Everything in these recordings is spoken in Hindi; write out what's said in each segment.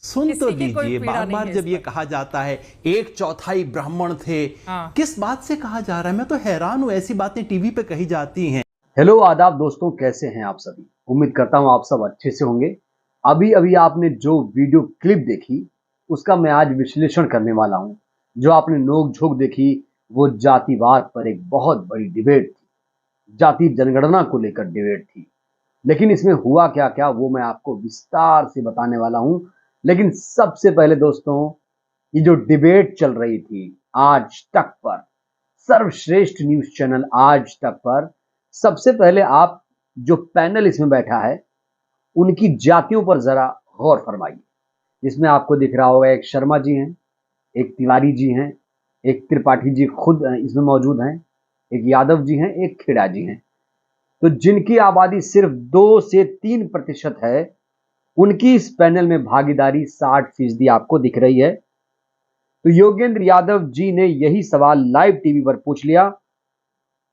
सुन तो किसी की कोई लीजिए, पीड़ा बार नहीं बार है जब इस ये पर। कहा जाता है एक चौथाई ब्राह्मण थे, हाँ। किस बात से कहा जा रहा है? मैं तो हैरान हूं, ऐसी बातें टीवी पे कही जाती हैं। हेलो आदाब दोस्तों, कैसे हैं आप सभी। उम्मीद करता हूं आप सब अच्छे से होंगे। अभी अभी आपने जो वीडियो क्लिप देखी उसका मैं आज विश्लेषण करने वाला हूं। जो आपने नोक झोंक देखी वो जातिवाद पर एक बहुत बड़ी डिबेट थी, जाति जनगणना को लेकर डिबेट थी। लेकिन इसमें हुआ क्या क्या वो मैं आपको विस्तार से बताने वाला हूं। लेकिन सबसे पहले दोस्तों, ये जो डिबेट चल रही थी आज तक पर, सर्वश्रेष्ठ न्यूज चैनल आज तक पर, सबसे पहले आप जो पैनल इसमें बैठा है उनकी जातियों पर जरा गौर फरमाइए। जिसमें आपको दिख रहा होगा एक शर्मा जी हैं, एक तिवारी जी हैं, एक त्रिपाठी जी खुद इसमें मौजूद हैं, एक यादव जी हैं, एक खेड़ा जी हैं। तो जिनकी आबादी सिर्फ 2 से 3% है, उनकी इस पैनल में भागीदारी 60% आपको दिख रही है। तो योगेंद्र यादव जी ने यही सवाल लाइव टीवी पर पूछ लिया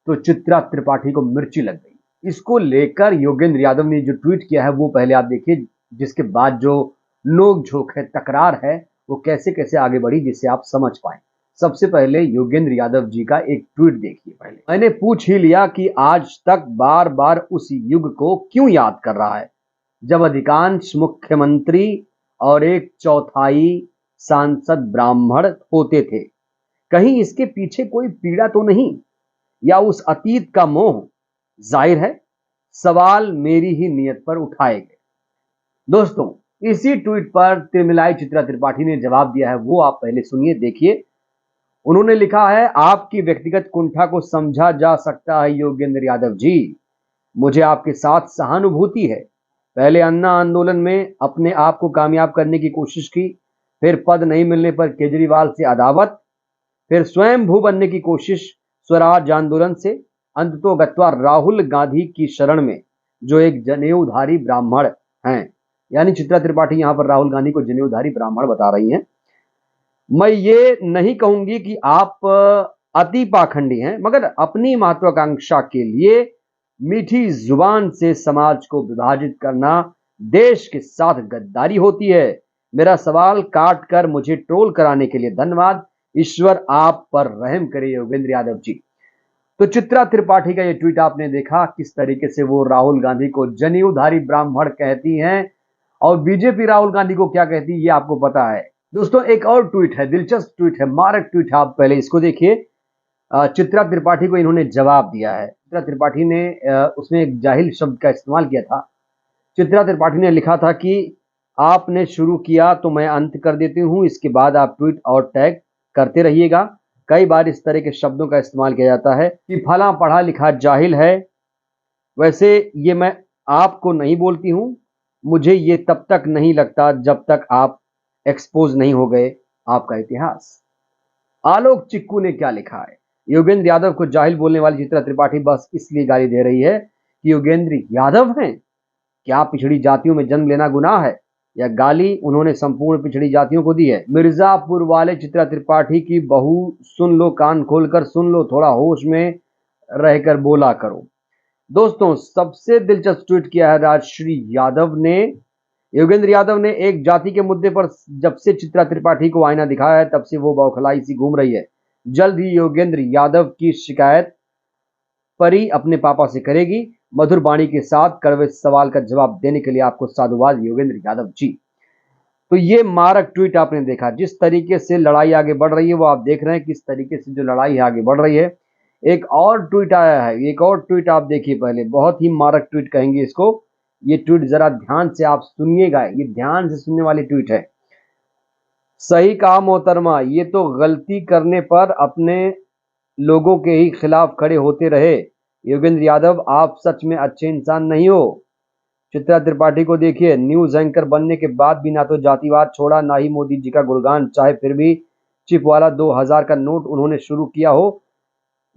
तो चित्रा त्रिपाठी को मिर्ची लग गई। इसको लेकर योगेंद्र यादव ने जो ट्वीट किया है वो पहले आप देखिए, जिसके बाद जो नोक झोंक है, तकरार है, वो कैसे कैसे आगे बढ़ी, जिससे आप समझ पाए। सबसे पहले योगेंद्र यादव जी का एक ट्वीट देखिए। पहले मैंने पूछ ही लिया कि आज तक बार बार उस युग को क्यों याद कर रहा है जब अधिकांश मुख्यमंत्री और एक चौथाई सांसद ब्राह्मण होते थे। कहीं इसके पीछे कोई पीड़ा तो नहीं, या उस अतीत का मोह? जाहिर है सवाल मेरी ही नियत पर उठाए गए। दोस्तों, इसी ट्वीट पर तिरमिलाई चित्रा त्रिपाठी ने जवाब दिया है, वो आप पहले सुनिए, देखिए। उन्होंने लिखा है, आपकी व्यक्तिगत कुंठा को समझा जा सकता है योगेंद्र यादव जी, मुझे आपके साथ सहानुभूति है। पहले अन्ना आंदोलन में अपने आप को कामयाब करने की कोशिश की, फिर पद नहीं मिलने पर केजरीवाल से अदावत, फिर स्वयं भू बनने की कोशिश स्वराज आंदोलन से, अंततोगत्वा राहुल गांधी की शरण में, जो एक जनेऊधारी ब्राह्मण हैं। यानी चित्रा त्रिपाठी यहां पर राहुल गांधी को जनेऊधारी ब्राह्मण बता रही हैं। मैं ये नहीं कहूंगी कि आप अति पाखंडी हैं, मगर अपनी महत्वाकांक्षा के लिए मीठी जुबान से समाज को विभाजित करना देश के साथ गद्दारी होती है। मेरा सवाल काट कर मुझे ट्रोल कराने के लिए धन्यवाद। ईश्वर आप पर रहम करे योगेंद्र यादव जी। तो चित्रा त्रिपाठी का ये ट्वीट आपने देखा, किस तरीके से वो राहुल गांधी को जनेऊधारी ब्राह्मण कहती हैं, और बीजेपी राहुल गांधी को क्या कहती है ये आपको पता है। दोस्तों, एक और ट्वीट है, दिलचस्प ट्वीट है, मारक ट्वीट है, आप पहले इसको देखिए। चित्रा त्रिपाठी को इन्होंने जवाब दिया है। चित्रा त्रिपाठी ने उसमें एक जाहिल शब्द का इस्तेमाल किया था। चित्रा त्रिपाठी ने लिखा था कि आपने शुरू किया तो मैं अंत कर देती हूं, इसके बाद आप ट्वीट और टैग करते रहिएगा। कई बार इस तरह के शब्दों का इस्तेमाल किया जाता है कि फला पढ़ा लिखा जाहिल है। वैसे ये मैं आपको नहीं बोलती हूं, मुझे ये तब तक नहीं लगता जब तक आप एक्सपोज नहीं हो गए आपका इतिहास। आलोक चिक्कू ने क्या लिखा है, योगेंद्र यादव को जाहिल बोलने वाली चित्रा त्रिपाठी बस इसलिए गाली दे रही है कि योगेंद्र यादव हैं। क्या पिछड़ी जातियों में जन्म लेना गुनाह है? यह गाली उन्होंने संपूर्ण पिछड़ी जातियों को दी है। मिर्जापुर वाले चित्रा त्रिपाठी की बहू, सुन लो, कान खोलकर सुन लो, थोड़ा होश में रहकर बोला करो। दोस्तों, सबसे दिलचस्प ट्वीट किया है राजश्री यादव ने। योगेंद्र यादव ने एक जाति के मुद्दे पर जब से चित्रा त्रिपाठी को आईना दिखाया है तब से वो बौखलाई सी घूम रही है। जल्द ही योगेंद्र यादव की शिकायत परी अपने पापा से करेगी। मधुर वाणी के साथ कड़वे सवाल का जवाब देने के लिए आपको साधुवाद योगेंद्र यादव जी। तो ये मारक ट्वीट आपने देखा, जिस तरीके से लड़ाई आगे बढ़ रही है वो आप देख रहे हैं, किस तरीके से जो लड़ाई है आगे बढ़ रही है। एक और ट्वीट आया है, एक और ट्वीट आप देखिए पहले, बहुत ही मारक ट्वीट कहेंगे इसको। ये ट्वीट जरा ध्यान से आप सुनिएगा, ये ध्यान से सुनने वाली ट्वीट है। सही कहा मोहतरमा, ये तो गलती करने पर अपने लोगों के ही खिलाफ खड़े होते रहे। योगेंद्र यादव, आप सच में अच्छे इंसान नहीं हो। चित्रा त्रिपाठी को देखिए, न्यूज एंकर बनने के बाद भी ना तो जातिवाद छोड़ा, ना ही मोदी जी का गुणगान, चाहे फिर भी चिप वाला 2000 का नोट उन्होंने शुरू किया हो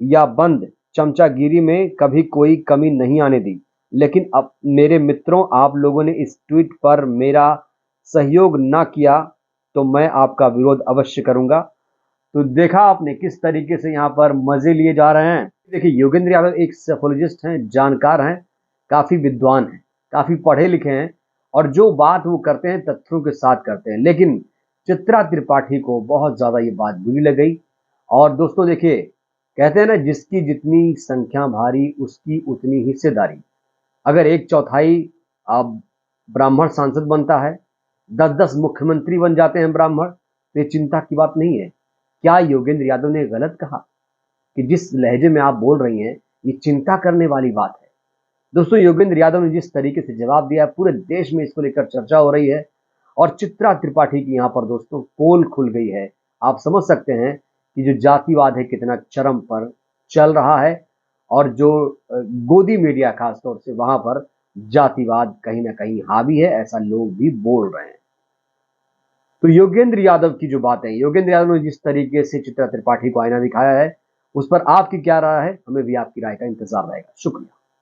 या बंद, चमचागिरी में कभी कोई कमी नहीं आने दी। लेकिन अब मेरे मित्रों, आप लोगों ने इस ट्वीट पर मेरा सहयोग ना किया तो मैं आपका विरोध अवश्य करूंगा। तो देखा आपने किस तरीके से यहाँ पर मजे लिए जा रहे हैं। देखिए, योगेंद्र यादव एक साइकोलॉजिस्ट हैं, जानकार हैं, काफी विद्वान हैं, काफी पढ़े लिखे हैं, और जो बात वो करते हैं तथ्यों के साथ करते हैं। लेकिन चित्रा त्रिपाठी को बहुत ज्यादा ये बात बुरी लग गई। और दोस्तों देखिए, कहते हैं ना, जिसकी जितनी संख्या भारी उसकी उतनी हिस्सेदारी। अगर 1/4 अब ब्राह्मण सांसद बनता है, 10-10 मुख्यमंत्री बन जाते हैं ब्राह्मण, तो ये चिंता की बात नहीं है। क्या योगेंद्र यादव ने गलत कहा कि जिस लहजे में आप बोल रही हैं ये चिंता करने वाली बात है? दोस्तों, योगेंद्र यादव ने जिस तरीके से जवाब दिया है, पूरे देश में इसको लेकर चर्चा हो रही है और चित्रा त्रिपाठी की यहाँ पर दोस्तों पोल खुल गई है। आप समझ सकते हैं कि जो जातिवाद है कितना चरम पर चल रहा है और जो गोदी मीडिया खासतौर से वहां पर जातिवाद कहीं ना कहीं हावी है, ऐसा लोग भी बोल रहे हैं। तो योगेंद्र यादव की जो बात है, योगेंद्र यादव ने जिस तरीके से चित्रा त्रिपाठी को आईना दिखाया है, उस पर आपकी क्या राय है? हमें भी आपकी राय का इंतजार रहेगा। शुक्रिया।